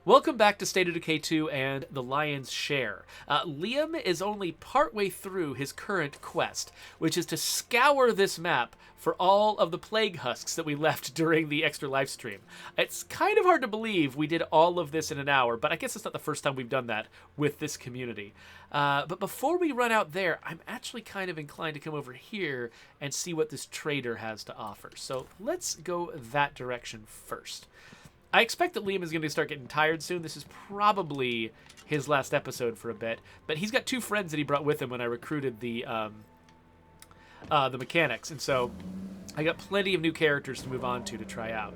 Welcome back to State of Decay 2 and The Lion's Share. Liam is only partway through his current quest, which is to scour this map for all of the Plague Husks that we left during the extra live stream. It's kind of hard to believe we did all of this in an hour, but I guess it's not the first time we've done that with this community. But before we run out there, I'm actually kind of inclined to come over here and see what this trader has to offer. So let's go that direction first. I expect that Liam is going to start getting tired soon. This is probably his last episode for a bit. But he's got two friends that he brought with him when I recruited the mechanics. And so I got plenty of new characters to move on to try out.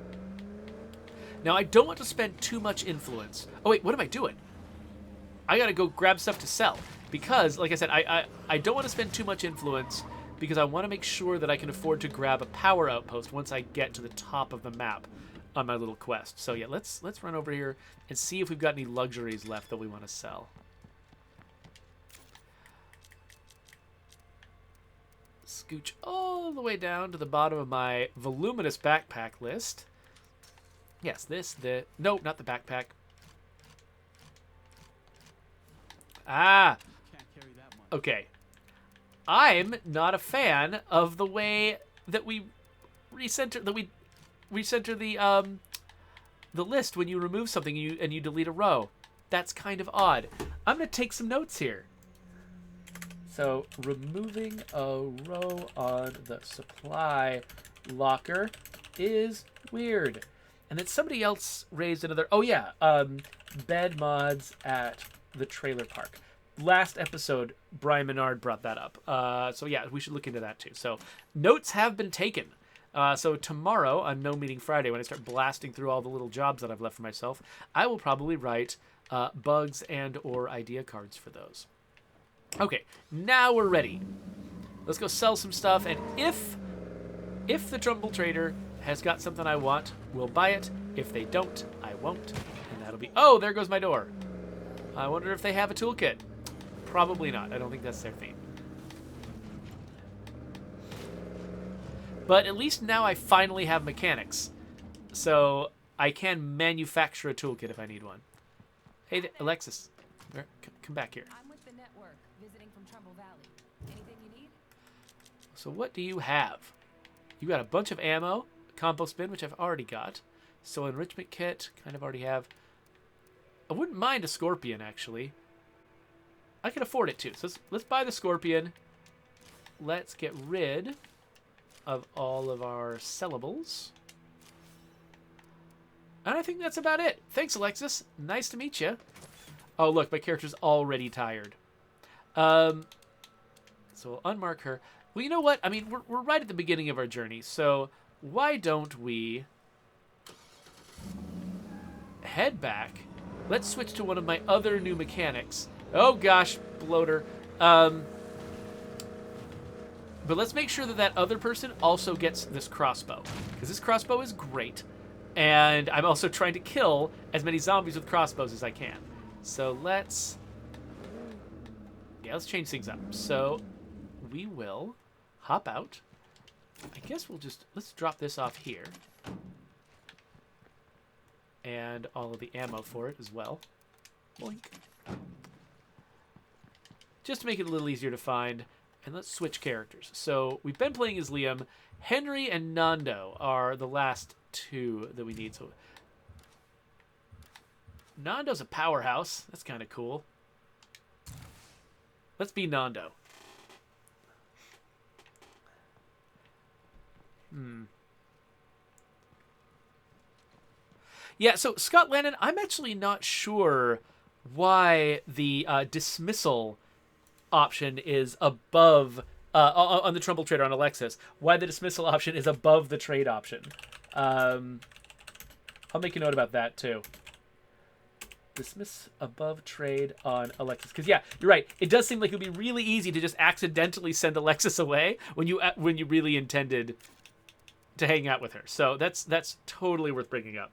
Now, I don't want to spend too much influence. Oh, wait, what am I doing? I got to go grab stuff to sell. Because, like I said, I don't want to spend too much influence because I want to make sure that I can afford to grab a power outpost once I get to the top of the map on my little quest. So yeah, let's run over here and see if we've got any luxuries left that we want to sell. Scooch all the way down to the bottom of my voluminous backpack list. Yes, no, not the backpack. Okay. I'm not a fan of the way that we recenter the list when you remove something and you delete a row. That's kind of odd. I'm going to take some notes here. So, removing a row on the supply locker is weird. And then somebody else raised another... Oh, yeah. Bed mods at the trailer park. Last episode, Brian Menard brought that up. So, yeah, we should look into that, too. So, notes have been taken. So tomorrow, on No Meeting Friday, when I start blasting through all the little jobs that I've left for myself, I will probably write bugs and or idea cards for those. Okay, now we're ready. Let's go sell some stuff, and if the Trumbull Trader has got something I want, we'll buy it. If they don't, I won't, and that'll be... Oh, there goes my door. I wonder if they have a toolkit. Probably not. I don't think that's their theme. But at least now I finally have mechanics. So I can manufacture a toolkit if I need one. Hey, Alexis. Come back here. I'm with the network, visiting from Trumbull Valley. Anything you need? So what do you have? You got a bunch of ammo, compost bin, which I've already got. So enrichment kit, kind of already have. I wouldn't mind a scorpion, actually. I can afford it, too. So let's buy the scorpion. Let's get rid of all of our sellables. And I think that's about it. Thanks, Alexis. Nice to meet you. Oh, look, my character's already tired. So we'll unmark her. Well, you know what? I mean, we're right at the beginning of our journey, so why don't we head back? Let's switch to one of my other new mechanics. Oh, gosh, bloater. But let's make sure that that other person also gets this crossbow. Because this crossbow is great. And I'm also trying to kill as many zombies with crossbows as I can. So let's... Yeah, let's change things up. So we will hop out. I guess we'll just... Let's drop this off here. And all of the ammo for it as well. Boink. Just to make it a little easier to find... And let's switch characters. So we've been playing as Liam. Henry and Nando are the last two that we need. So Nando's a powerhouse. That's kind of cool. Let's be Nando. Yeah, so Scott Lennon, I'm actually not sure why the dismissal option is above on the Trumbull Trader on Alexis. Why the dismissal option is above the trade option. I'll make a note about that too. Dismiss above trade on Alexis. Because yeah, you're right. It does seem like it would be really easy to just accidentally send Alexis away when you really intended to hang out with her. So that's totally worth bringing up.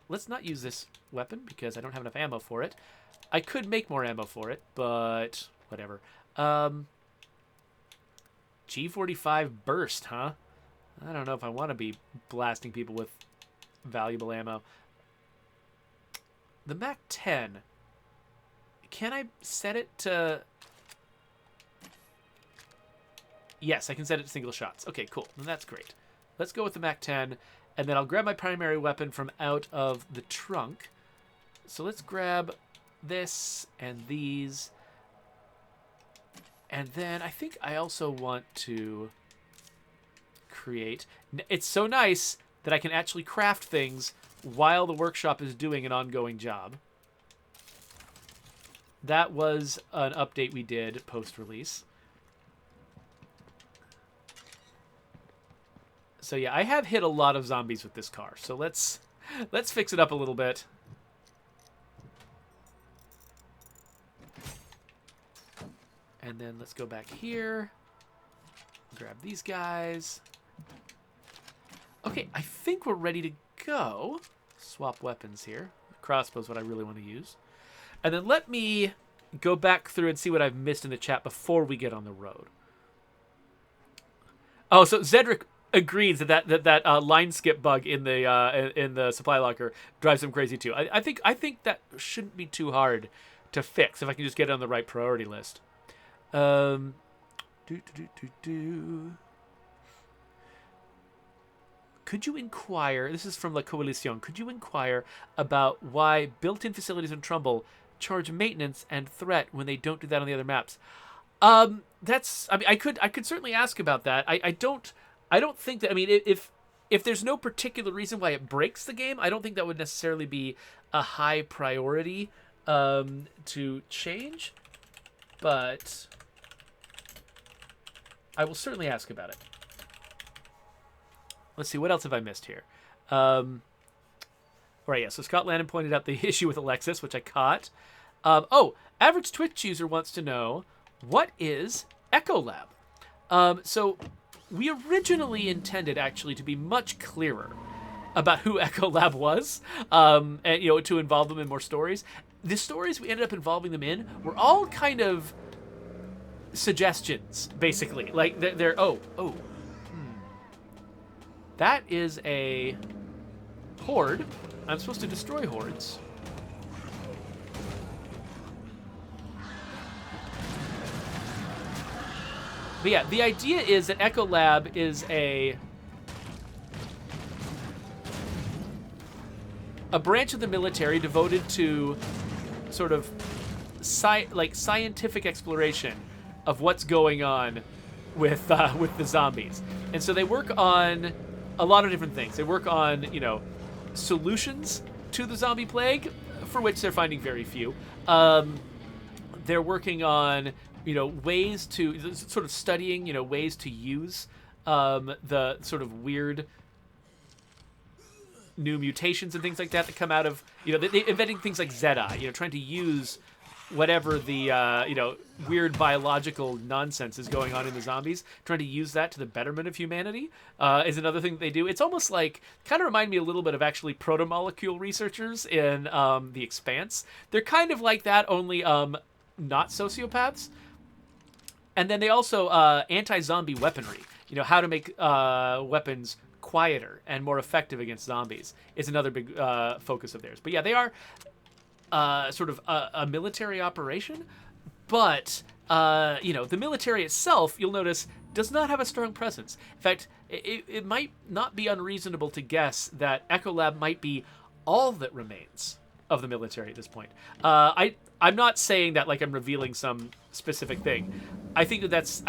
Let's not use this weapon because I don't have enough ammo for it. I could make more ammo for it, but whatever. G45 burst, huh? I don't know if I want to be blasting people with valuable ammo. the Mac 10. Can I set it to... Yes, I can set it to single shots. Okay, cool. Then that's great. Let's go with the Mac 10, and then I'll grab my primary weapon from out of the trunk. So let's grab this and these. And then I think I also want to create... It's so nice that I can actually craft things while the workshop is doing an ongoing job. That was an update we did post-release. So yeah, I have hit a lot of zombies with this car. So let's fix it up a little bit. And then let's go back here. Grab these guys. Okay, I think we're ready to go. Swap weapons here. Crossbow's what I really want to use. And then let me go back through and see what I've missed in the chat before we get on the road. Oh, so Zedric agrees that line skip bug in the supply locker drives him crazy too. I think that shouldn't be too hard to fix if I can just get it on the right priority list. Could you inquire, this is from La Coalition, could you inquire about why built-in facilities in Trumbull charge maintenance and threat when they don't do that on the other maps? I mean, I could certainly ask about that. I don't think that, I mean, if there's no particular reason why it breaks the game, I don't think that would necessarily be a high priority to change, but I will certainly ask about it. Let's see, what else have I missed here? Right, yeah, so Scott Landon pointed out the issue with Alexis, which I caught. Average Twitch user wants to know, what is Echolab? So we originally intended actually to be much clearer about who Echolab was, and to involve them in more stories. The stories we ended up involving them in were all kind of suggestions, basically. Like they're that is a horde. I'm supposed to destroy hordes. But yeah, the idea is that Echolab is a branch of the military devoted to sort of scientific exploration of what's going on with the zombies. And so they work on a lot of different things. They work on, solutions to the zombie plague, for which they're finding very few. They're working on, ways to sort of studying, ways to use the sort of weird new mutations and things like that come out of, they inventing things like Zedi, trying to use whatever the, weird biological nonsense is going on in the zombies, trying to use that to the betterment of humanity is another thing that they do. It's almost like, kind of remind me a little bit of actually proto-molecule researchers in The Expanse. They're kind of like that, only not sociopaths. And then they also anti-zombie weaponry. How to make weapons quieter and more effective against zombies is another big focus of theirs. But yeah, they are sort of a military operation, but the military itself, you'll notice, does not have a strong presence. In fact, it might not be unreasonable to guess that Echolab might be all that remains of the military at this point. I'm not saying that like I'm revealing some specific thing. I think that's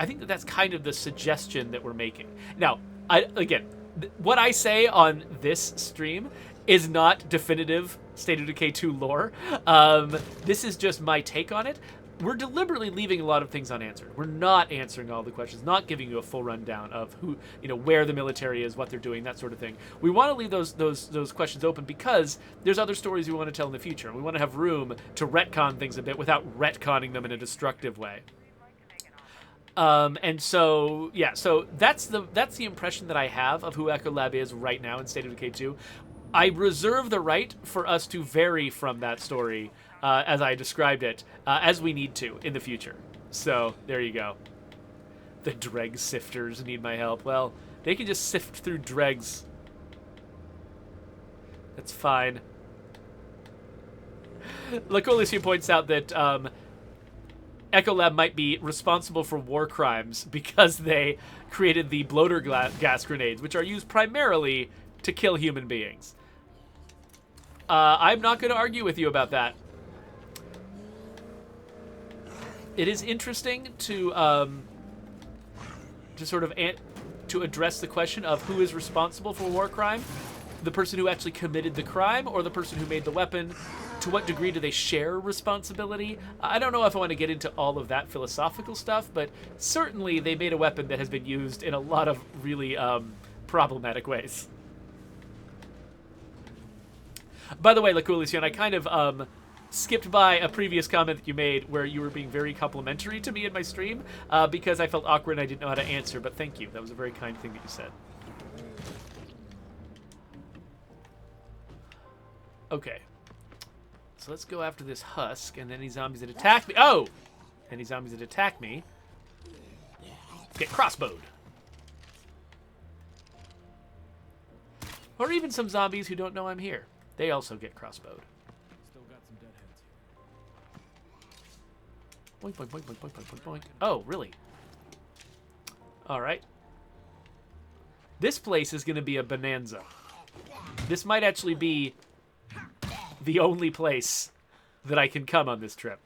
kind of the suggestion that we're making. Now, what I say on this stream is not definitive State of Decay 2 lore. This is just my take on it. We're deliberately leaving a lot of things unanswered. We're not answering all the questions, not giving you a full rundown of who, where the military is, what they're doing, that sort of thing. We want to leave those questions open because there's other stories we want to tell in the future. We want to have room to retcon things a bit without retconning them in a destructive way. And so, yeah, so that's the impression that I have of who Echolab is right now in State of Decay 2. I reserve the right for us to vary from that story as I described it, as we need to in the future. So, there you go. The dreg sifters need my help. Well, they can just sift through dregs. That's fine. Lacolisia points out that Echolab might be responsible for war crimes because they created the bloater gas grenades, which are used primarily to kill human beings. I'm not going to argue with you about that. It is interesting to sort of to address the question of who is responsible for war crime, the person who actually committed the crime or the person who made the weapon. To what degree do they share responsibility? I don't know if I want to get into all of that philosophical stuff, but certainly they made a weapon that has been used in a lot of really problematic ways. By the way, Laculicion, I kind of skipped by a previous comment that you made where you were being very complimentary to me in my stream because I felt awkward and I didn't know how to answer, but thank you. That was a very kind thing that you said. Okay. So let's go after this husk and any zombies that attack me. Oh! Any zombies that attack me get crossbowed. Or even some zombies who don't know I'm here. They also get crossbowed. Still got some dead heads here. Boink, boink, boink, boink, boink, boink, boink. Oh, really? Alright. This place is going to be a bonanza. This might actually be the only place that I can come on this trip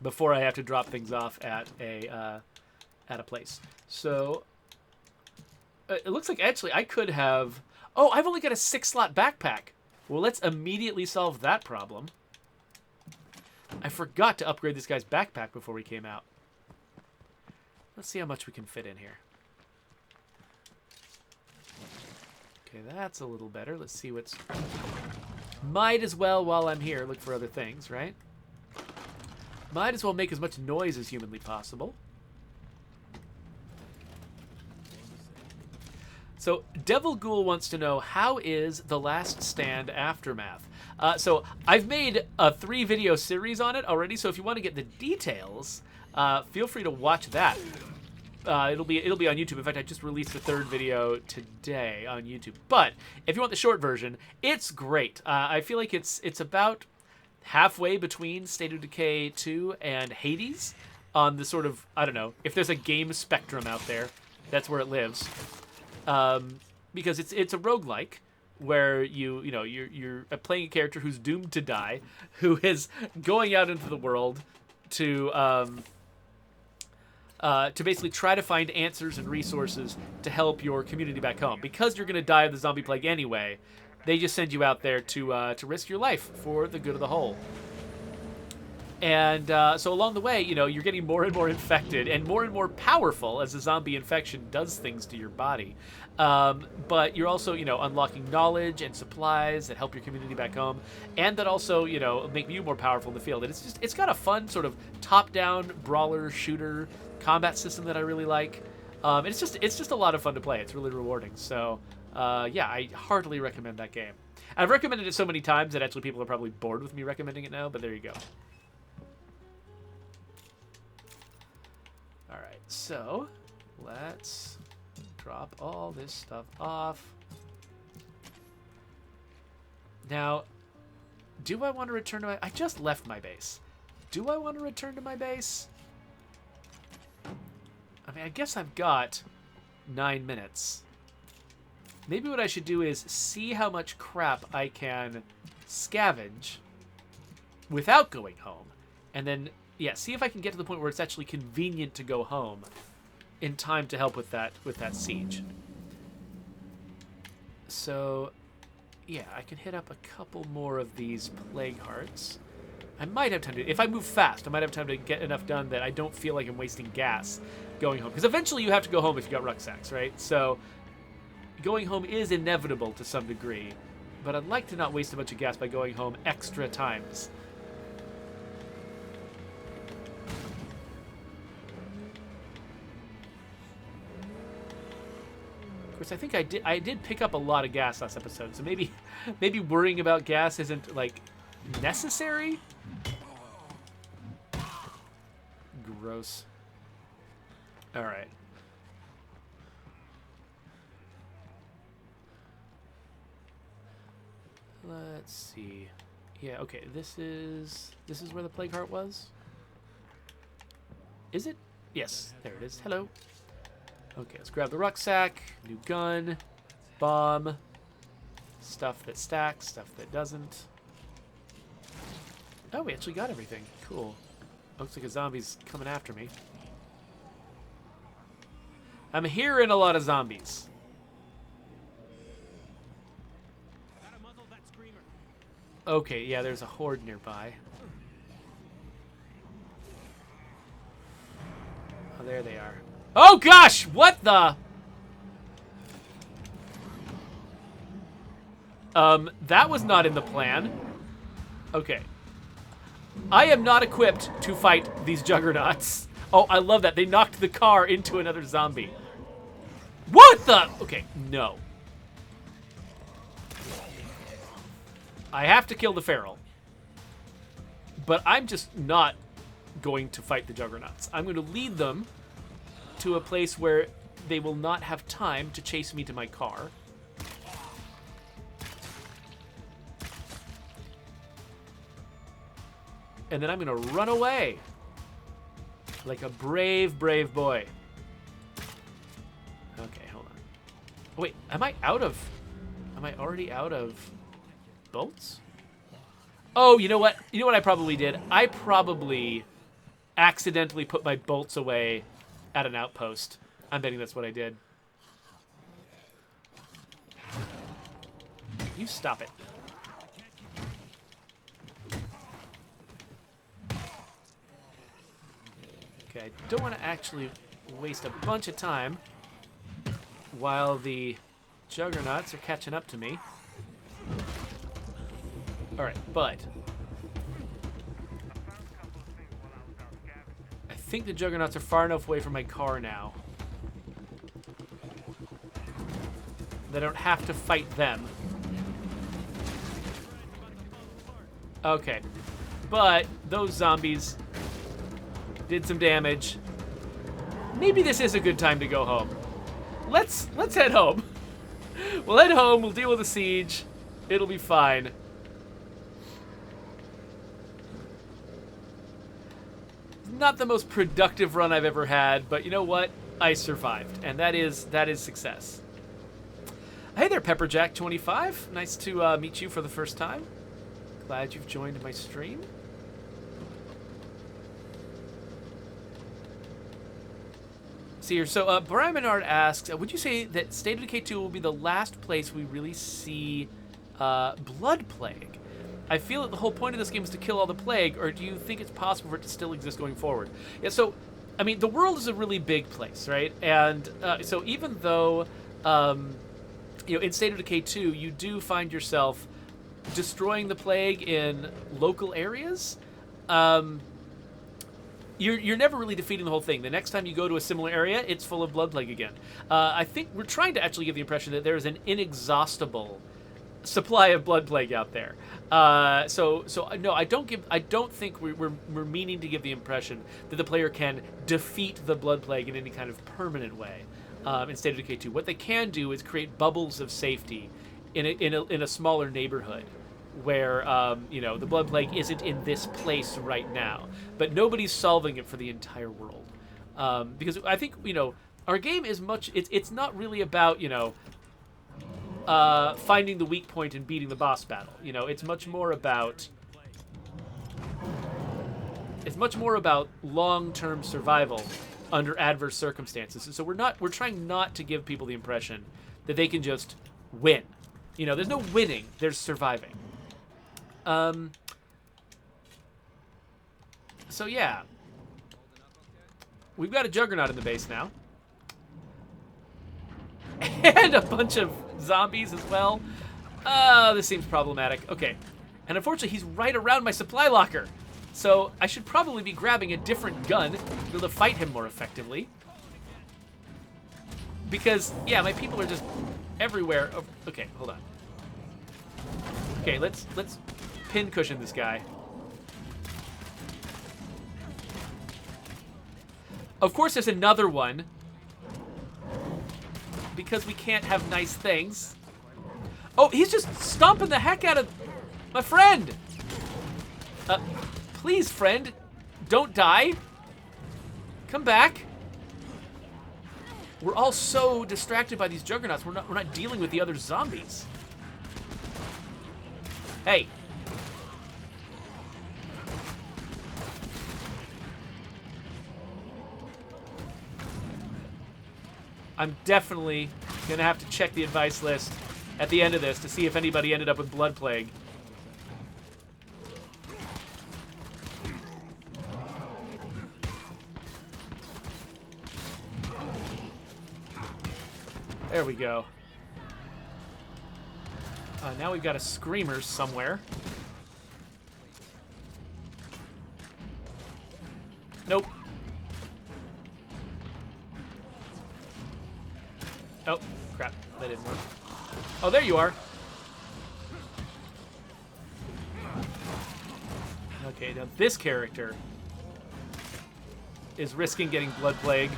before I have to drop things off at a place. So it looks like actually I could have... Oh, I've only got a 6-slot backpack. Well, let's immediately solve that problem. I forgot to upgrade this guy's backpack before we came out. Let's see how much we can fit in here. Okay, that's a little better. Let's see what's... Might as well, while I'm here, look for other things, right? Might as well make as much noise as humanly possible. So, Devil Ghoul wants to know, how is The Last Stand Aftermath? So, I've made a 3-video series on it already, so if you want to get the details, feel free to watch that. It'll be on YouTube. In fact, I just released the 3rd video today on YouTube. But if you want the short version, it's great. I feel like it's about halfway between State of Decay 2 and Hades on the sort of, I don't know, if there's a game spectrum out there, that's where it lives. Because it's a roguelike where you're playing a character who's doomed to die, who is going out into the world to basically try to find answers and resources to help your community back home. Because you're going to die of the zombie plague anyway, they just send you out there to risk your life for the good of the whole. And so along the way, you're getting more and more infected and more powerful as the zombie infection does things to your body. But you're also, unlocking knowledge and supplies that help your community back home, and that also, make you more powerful in the field. And it's got a fun sort of top-down brawler shooter combat system that I really like. It's just a lot of fun to play. It's really rewarding. So yeah, I heartily recommend that game. I've recommended it so many times that actually people are probably bored with me recommending it now, but there you go. All right, so let's drop all this stuff off. Now, do I want to return to my... I just left my base. Do I want to return to my base? I mean, I guess I've got 9 minutes. Maybe what I should do is see how much crap I can scavenge without going home. And then, yeah, see if I can get to the point where it's actually convenient to go home in time to help with that siege. So, yeah, I can hit up a couple more of these plague hearts. I might have time to... If I move fast, I might have time to get enough done that I don't feel like I'm wasting gas going home. Because eventually you have to go home if you got rucksacks, right? So going home is inevitable to some degree. But I'd like to not waste a bunch of gas by going home extra times. Of course, I think I did pick up a lot of gas last episode, so maybe worrying about gas isn't, like, necessary? Gross. Alright. Let's see. Yeah, okay, this is where the plague heart was? Is it? Yes, there it is. Hello. Okay, let's grab the rucksack, new gun, bomb, stuff that stacks, stuff that doesn't. Oh, we actually got everything. Cool. Looks like a zombie's coming after me. I'm hearing a lot of zombies. Okay, yeah, there's a horde nearby. Oh, there they are. Oh gosh, what the? That was not in the plan. Okay. I am not equipped to fight these juggernauts. Oh, I love that. They knocked the car into another zombie. What the? Okay, no. I have to kill the feral. But I'm just not going to fight the juggernauts. I'm going to lead them to a place where they will not have time to chase me to my car. And then I'm going to run away. Like a brave, brave boy. Okay, hold on. Oh, wait, am I already out of bolts? Oh, you know what? You know what I probably did? I probably accidentally put my bolts away at an outpost. I'm betting that's what I did. You stop it. Okay, I don't want to actually waste a bunch of time while the juggernauts are catching up to me. Alright, but I think the juggernauts are far enough away from my car now that I don't have to fight them. Okay, but those zombies did some damage. Maybe this is a good time to go home. Let's head home. We'll head home, we'll deal with the siege. It'll be fine. Not the most productive run I've ever had, but you know what? I survived, and that is success. Hey there, Pepperjack25. Nice to meet you for the first time. Glad you've joined my stream. See here, so Brian Menard asks, would you say that State of Decay 2 will be the last place we really see blood plague? I feel that the whole point of this game is to kill all the plague, or do you think it's possible for it to still exist going forward? Yeah, so, I mean, the world is a really big place, right? And so even though, you know, in State of Decay 2, you do find yourself destroying the plague in local areas, you're never really defeating the whole thing. The next time you go to a similar area, it's full of blood plague again. I think we're trying to actually give the impression that there is an inexhaustible supply of blood plague out there. So no, I don't think we're meaning to give the impression that the player can defeat the blood plague in any kind of permanent way. In State of Decay 2, what they can do is create bubbles of safety in a smaller neighborhood where you know, the blood plague isn't in this place right now, but nobody's solving it for the entire world, because I think, you know, our game is much. It's not really about, you know, finding the weak point and beating the boss battle. You know, it's much more about long-term survival under adverse circumstances. So we're trying not to give people the impression that they can just win. You know, there's no winning, there's surviving. So yeah, we've got a juggernaut in the base now. And a bunch of zombies as well. This seems problematic. Okay. And unfortunately, he's right around my supply locker. So I should probably be grabbing a different gun to be able to fight him more effectively. Because, yeah, my people are just everywhere. Oh, okay, hold on. Okay, let's pin cushion this guy. Of course, there's another one. Because we can't have nice things. Oh, he's just stomping the heck out of my friend. Please, friend, don't die. Come back. We're all so distracted by these juggernauts. We're not dealing with the other zombies. Hey. I'm definitely gonna have to check the advice list at the end of this to see if anybody ended up with blood plague. There we go. Now we've got a screamer somewhere. Nope. Oh, crap. That didn't work. Oh, there you are. Okay, now this character is risking getting blood plague.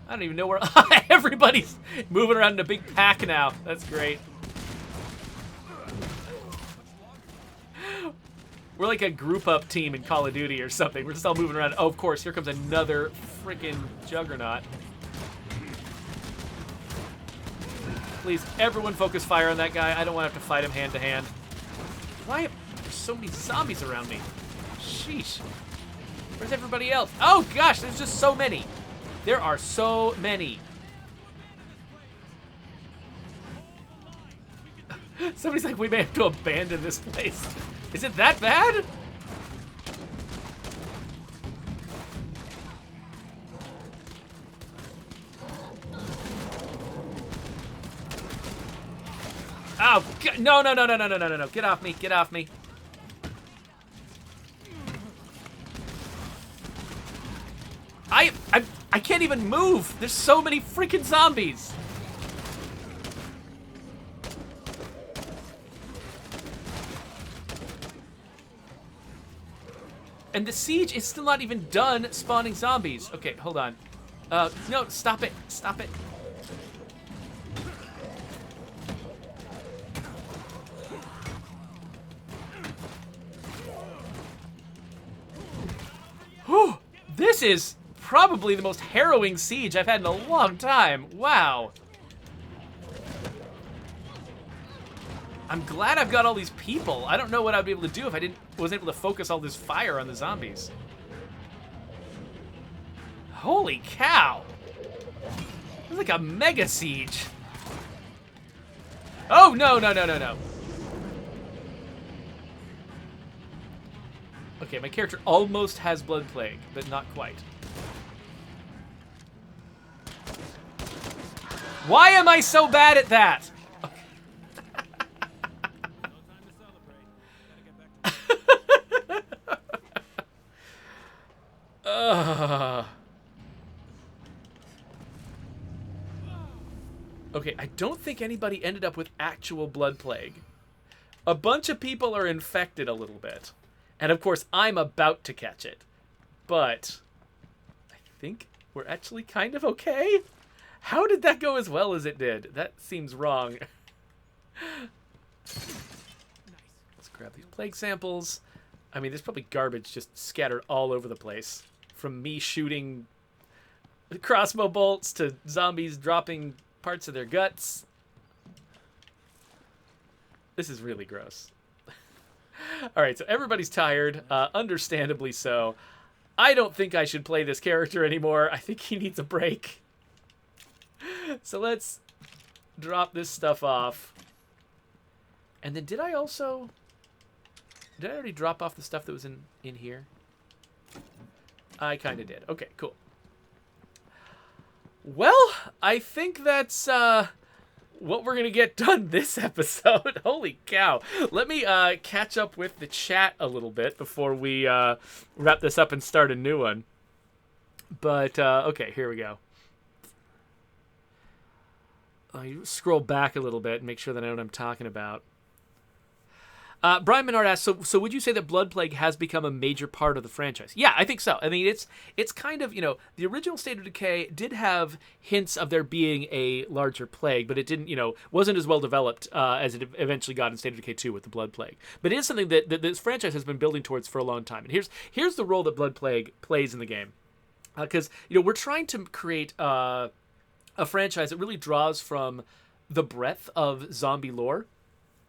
I don't even know where... Everybody's moving around in a big pack now. That's great. We're like a group-up team in Call of Duty or something. We're just all moving around. Oh, of course, here comes another freaking juggernaut. Please, everyone focus fire on that guy. I don't want to have to fight him hand-to-hand. Why are there so many zombies around me? Sheesh. Where's everybody else? Oh, gosh, there's just so many. There are so many. Somebody's like, we may have to abandon this place. Is it that bad? Oh, no, no, no, no, no, no, no, no, no. Get off me, get off me. I can't even move. There's so many freaking zombies. And the siege is still not even done spawning zombies. Okay, hold on. No, stop it. Stop it. Whew. This is probably the most harrowing siege I've had in a long time. Wow. I'm glad I've got all these people. I don't know what I'd be able to do if I wasn't able to focus all this fire on the zombies. Holy cow. It's like a mega siege. Oh, no, no, no, no, no. Okay, my character almost has blood plague, but not quite. Why am I so bad at that? Okay, I don't think anybody ended up with actual blood plague. A bunch of people are infected a little bit. And of course, I'm about to catch it. But I think we're actually kind of okay. How did that go as well as it did? That seems wrong. Let's grab these plague samples. I mean, there's probably garbage just scattered all over the place. From me shooting crossbow bolts to zombies dropping parts of their guts. This is really gross. All right, so everybody's tired, understandably so. I don't think I should play this character anymore. I think he needs a break. So let's drop this stuff off. And then did I already drop off the stuff that was in here? I kind of did. Okay, cool. Well, I think that's what we're going to get done this episode. Holy cow. Let me catch up with the chat a little bit before we wrap this up and start a new one. But, okay, here we go. You scroll back a little bit and make sure that I know what I'm talking about. Brian Menard asks, so would you say that Blood Plague has become a major part of the franchise? Yeah, I think so. I mean, it's kind of, the original State of Decay did have hints of there being a larger plague, but it didn't, wasn't as well developed as it eventually got in State of Decay 2 with the Blood Plague. But it is something that this franchise has been building towards for a long time. And here's the role that Blood Plague plays in the game. Because, we're trying to create a franchise that really draws from the breadth of zombie lore.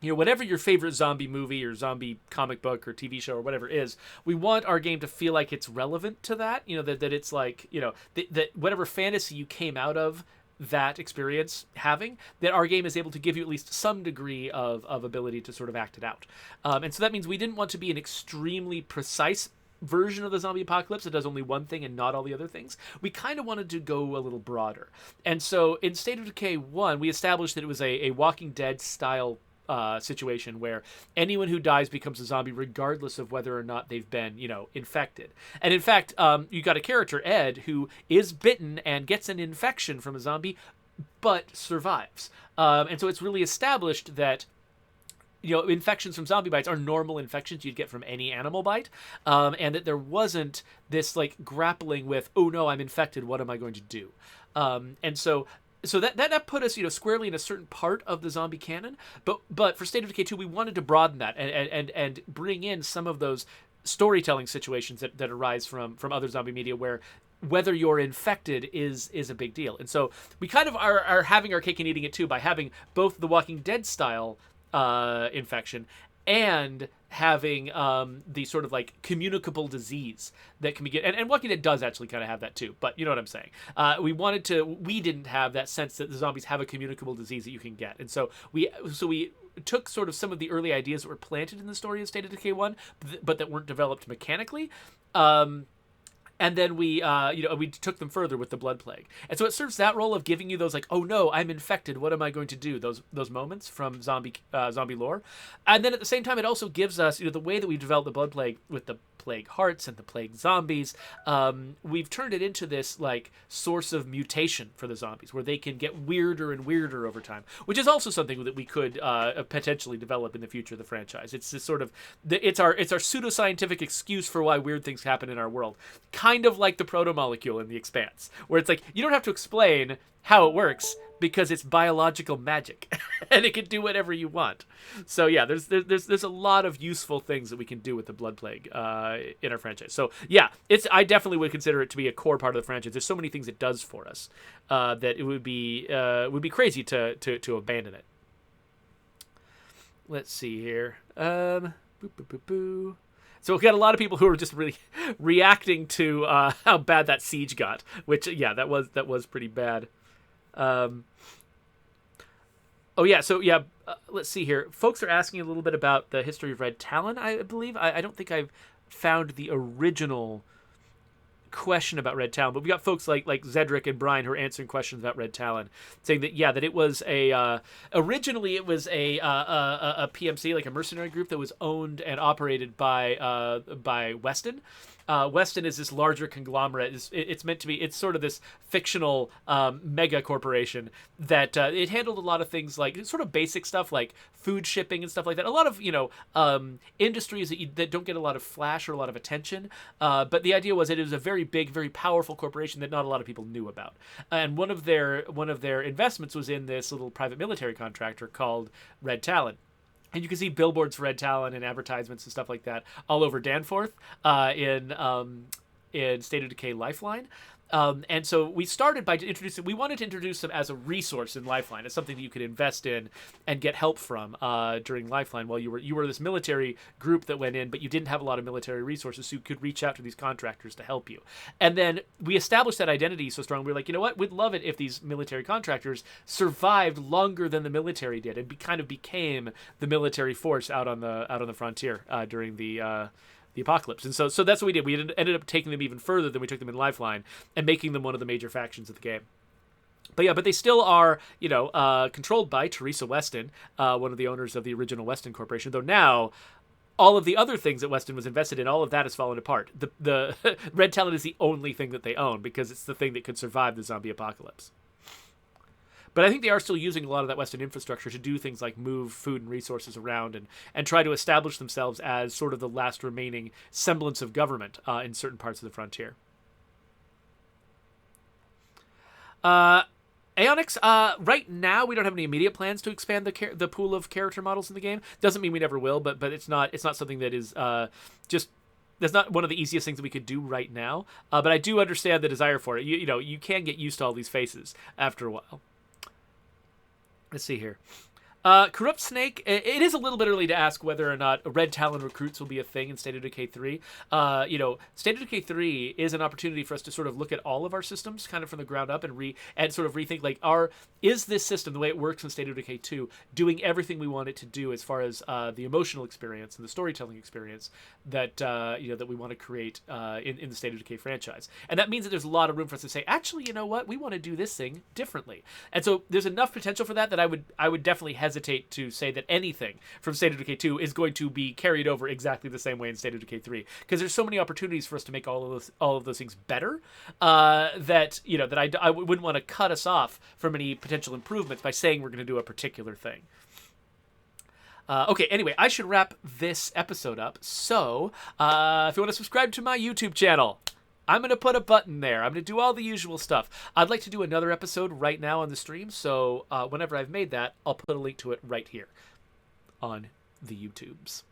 Whatever your favorite zombie movie or zombie comic book or TV show or whatever is, we want our game to feel like it's relevant to that. That it's like, that whatever fantasy you came out of that experience having, that our game is able to give you at least some degree of ability to sort of act it out. And so that means we didn't want to be an extremely precise version of the zombie apocalypse that does only one thing and not all the other things. We kind of wanted to go a little broader. And so in State of Decay 1, we established that it was a Walking Dead style situation where anyone who dies becomes a zombie regardless of whether or not they've been, infected. And in fact, you got a character, Ed, who is bitten and gets an infection from a zombie, but survives. And so it's really established that infections from zombie bites are normal infections you'd get from any animal bite, and that there wasn't this like grappling with, oh no, I'm infected, what am I going to do? And so that put us, squarely in a certain part of the zombie canon. But for State of Decay 2, we wanted to broaden that and bring in some of those storytelling situations that arise from other zombie media where whether you're infected is a big deal. And so we kind of are having our cake and eating it too by having both the Walking Dead style infection and having the sort of like communicable disease that can be get, and Walking Dead does actually kind of have that too, but you know what I'm saying. We didn't have that sense that the zombies have a communicable disease that you can get, and so we took sort of some of the early ideas that were planted in the story of State of Decay 1, but that weren't developed mechanically. And then we took them further with the Blood Plague. And so it serves that role of giving you those like, oh no, I'm infected, what am I going to do? Those moments from zombie lore. And then at the same time, it also gives us, the way that we developed the Blood Plague with the Plague Hearts and the Plague Zombies, we've turned it into this like source of mutation for the zombies, where they can get weirder and weirder over time, which is also something that we could potentially develop in the future of the franchise. It's this sort of, it's our pseudoscientific excuse for why weird things happen in our world. Kind of like the proto-molecule in The Expanse, where it's like, you don't have to explain how it works because it's biological magic and it can do whatever you want. So yeah, there's a lot of useful things that we can do with the Blood Plague in our franchise. So yeah, I definitely would consider it to be a core part of the franchise. There's so many things it does for us that it would be crazy to abandon it. Let's see here. So we've got a lot of people who are just really reacting to how bad that siege got, which yeah, that was pretty bad. Let's see here. Folks are asking a little bit about the history of Red Talon, I believe. I don't think I've found the original question about Red Talon, but we got folks like Zedric and Brian who are answering questions about Red Talon, saying that that it was originally it was a PMC, like a mercenary group that was owned and operated by Weston. Weston is this larger conglomerate. It's meant to be. It's sort of this fictional mega corporation that it handled a lot of things like sort of basic stuff like food shipping and stuff like that. A lot of industries that don't get a lot of flash or a lot of attention. But the idea was that it was a very big, very powerful corporation that not a lot of people knew about. And one of their investments was in this little private military contractor called Red Talon. And you can see billboards for Red Talon and advertisements and stuff like that all over Danforth in State of Decay Lifeline. And so we started by we wanted to introduce them as a resource in Lifeline, as something that you could invest in and get help from during Lifeline while you were this military group that went in, but you didn't have a lot of military resources, so you could reach out to these contractors to help you. And then we established that identity so strong, we were like, you know what, we'd love it if these military contractors survived longer than the military did and kind of became the military force out on the frontier during the apocalypse. And so that's what we did. We ended up taking them even further than we took them in Lifeline and making them one of the major factions of the game. But they still are, controlled by Teresa Weston, one of the owners of the original Weston Corporation, though now all of the other things that Weston was invested in, all of that has fallen apart. The Red Talon is the only thing that they own because it's the thing that could survive the zombie apocalypse. But I think they are still using a lot of that Western infrastructure to do things like move food and resources around and try to establish themselves as sort of the last remaining semblance of government in certain parts of the frontier. Aeonix, right now we don't have any immediate plans to expand the pool of character models in the game. Doesn't mean we never will, but it's not something that is just that's not one of the easiest things that we could do right now. But I do understand the desire for it. You know, you can get used to all these faces after a while. Let's see here. Corrupt Snake, it is a little bit early to ask whether or not Red Talon recruits will be a thing in State of Decay 3. You know, State of Decay 3 is an opportunity for us to sort of look at all of our systems kind of from the ground up and sort of rethink, like, is this system, the way it works in State of Decay 2, doing everything we want it to do as far as the emotional experience and the storytelling experience that, you know, that we want to create in the State of Decay franchise. And that means that there's a lot of room for us to say, actually, you know what, we want to do this thing differently. And so there's enough potential for that I would definitely hesitate to say that anything from State of Decay 2 is going to be carried over exactly the same way in State of Decay 3, because there's so many opportunities for us to make all of those things better that, you know, that I wouldn't want to cut us off from any potential improvements by saying we're going to do a particular thing. Okay, anyway, I should wrap this episode up. So, if you want to subscribe to my YouTube channel, I'm going to put a button there. I'm going to do all the usual stuff. I'd like to do another episode right now on the stream, so whenever I've made that, I'll put a link to it right here on the YouTubes.